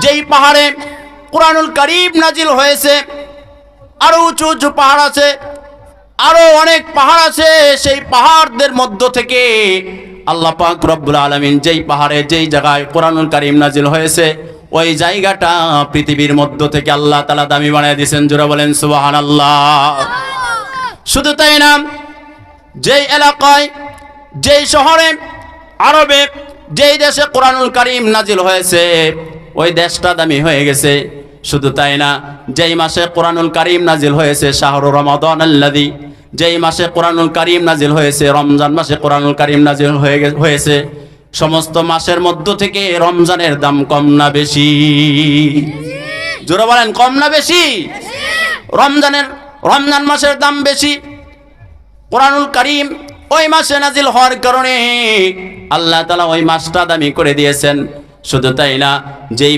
যেই পাহাড়ে কুরআনুল কারীম নাজিল হয়েছে, আরো উঁচু উঁচু পাহাড় আছে, আরো অনেক পাহাড় আছে। সেই পাহাড়দের মধ্য থেকে আল্লাহ পাক রব্বুল আলামিন যেই পাহাড়ে যেই জায়গায় কুরআনুল কারীম নাজিল হয়েছে, ওই জায়গাটা পৃথিবীর মধ্য থেকে আল্লাহ তাআলা দামি বানিয়ে দিয়েছেন। জোরে বলেন সুবহানাল্লাহ। শুধু তাই না, যেই এলাকায়, যেই শহরে, আরবে যেই দেশে কুরআনুল কারীম নাজিল হয়েছে, ওই দেশটা দামি হয়ে গেছে। শুধু তাই না, যেই মাসে কুরআনুল কারীম নাজিল হয়েছে শাহরু রমাদানাল্লাযী, যেই মাসে কুরআনুল কারীম নাজিল হয়েছে, রমজান মাসে কুরআনুল কারীম নাজিল হয়েছে, সমস্ত মাসের মধ্য থেকে রমজানের দাম কম না বেশি? জোরে বলেন, কম না বেশি? রমজান মাসের দাম বেশি। কুরআনুল কারীম ওই মাসে নাজিল হওয়ার কারণে আল্লাহ তাআলা ওই মাসটা দামি করে দিয়েছেন। শুধু তাই না, যেই